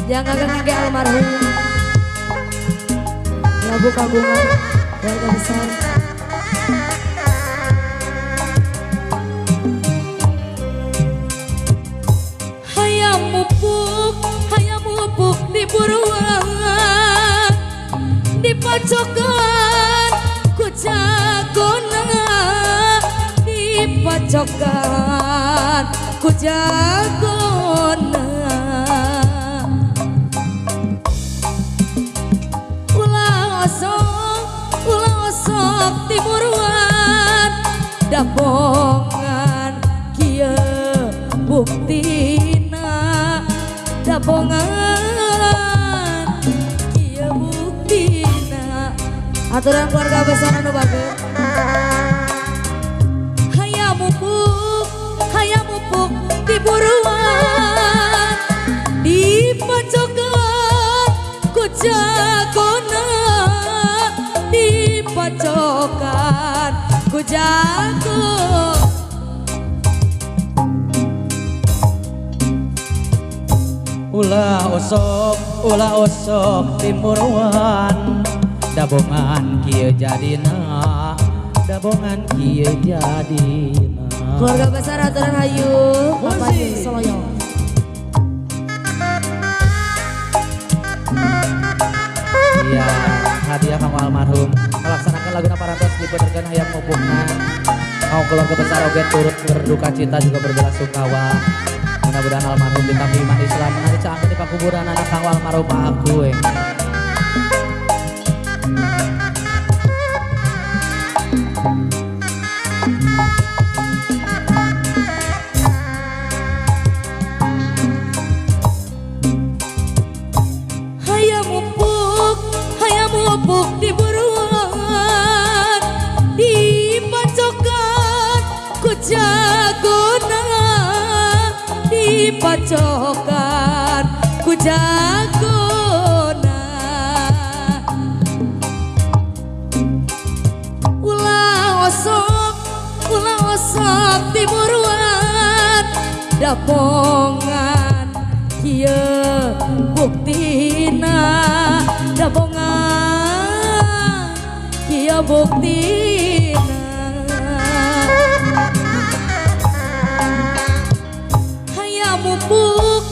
Yang ngageng-ngageng almarhum lagu kagungan keluarga besar. Hayam mupuk di buruan, di pacokan ku jagona, di pacokan ku jagona. Ulah osok timuruan, dabongan kieu buktina, dabongan kieu buktina. Aturan keluarga besar anu bageut. Hayam mupuk tiburuan, di pacokan ku jagona, di pacokan ku jago. Ulah osok timuruan, dabongan kieu jadina, dabongan kieu jadina. Keluarga besar aturan hayu Bapak Soloyo. Iya, hadiah kamu almarhum melaksanakan lagu Parantos diputarkan hayam mupukna. Kau keluarga besar oge turut berduka cita juga berbelasungkawa. Mudah-mudahan almarhum ditampi iman Islam nanti caangkeun di pakuburan anak kang almarhum aku. Hayam mupuk di buruan, di pacokan ku jagona, di pacokan ku jagona. Ulah osok timuruan, dabongan kieu buktina, dabongan kieu buktina. Hayam mupuk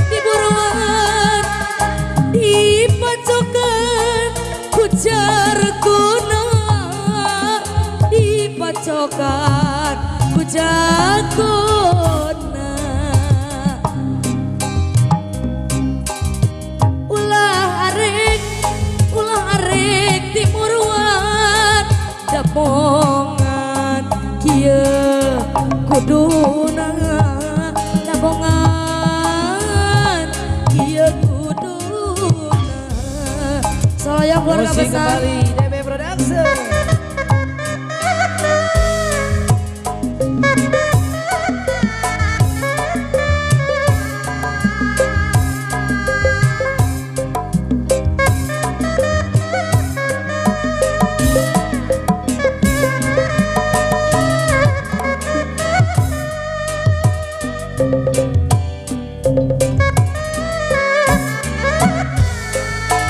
di buruan, di pacokan ku jargona, di pacokan ku jagona. Ulah arek timuruan, dabongan kieu kuduna, dabongan kieu kuduna. Soloyo keluarga Musik besar. kembali DB Production.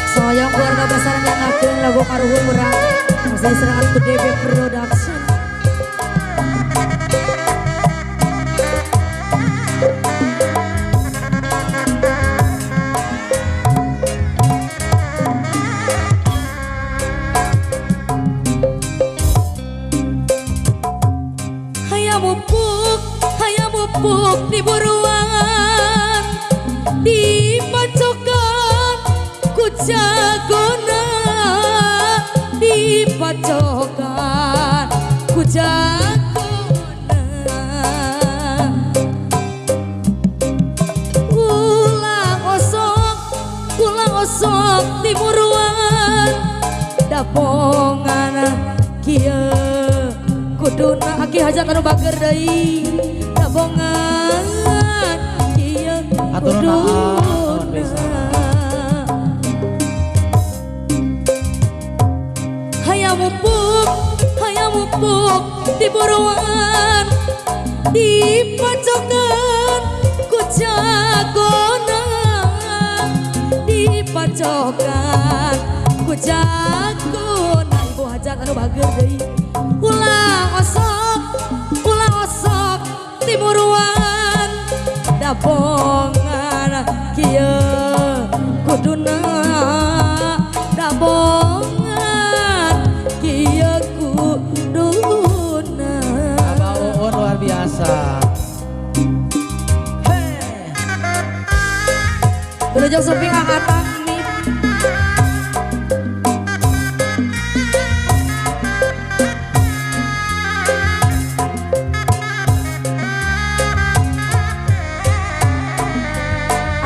Soalnya keluarga besar yang ngakeun lagu karuhun urang masih serangan ku DB Production. Hayam mupuk di buruan, di pacokan ku jagona, di pacokan ku jagona. Ulah osok timuruan, dabongan kieu kuduna aki hajat anu bager deui tabongan kieu Atur nuhun pisan. hayang mupuk di buruan dipacokan ku jagona dipacokan ku jagona ibu hajat anu bager deui ulah osok di buruan dabongan kieu kuduna dabongan kieu kuduna Abah Uun luar biasa. Berujung suping angkatan nih.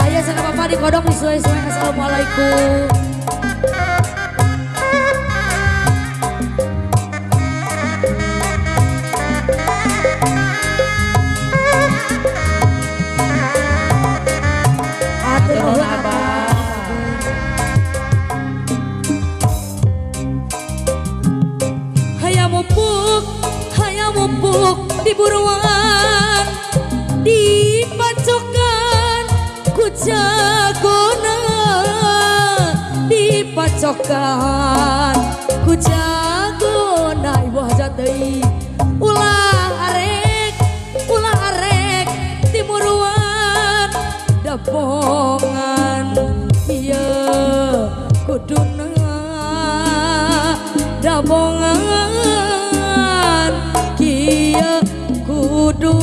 Ayah sana bapak di kodok disuai-suai. Assalamualaikum. Atur Nuhun nuhun Abah. hayang mupuk di buruan dipacokan ku jagona dipacokan ku jagona ibu hajat deui ulah arek di buruan dabongan ieu kuduna dabongan kieu kudu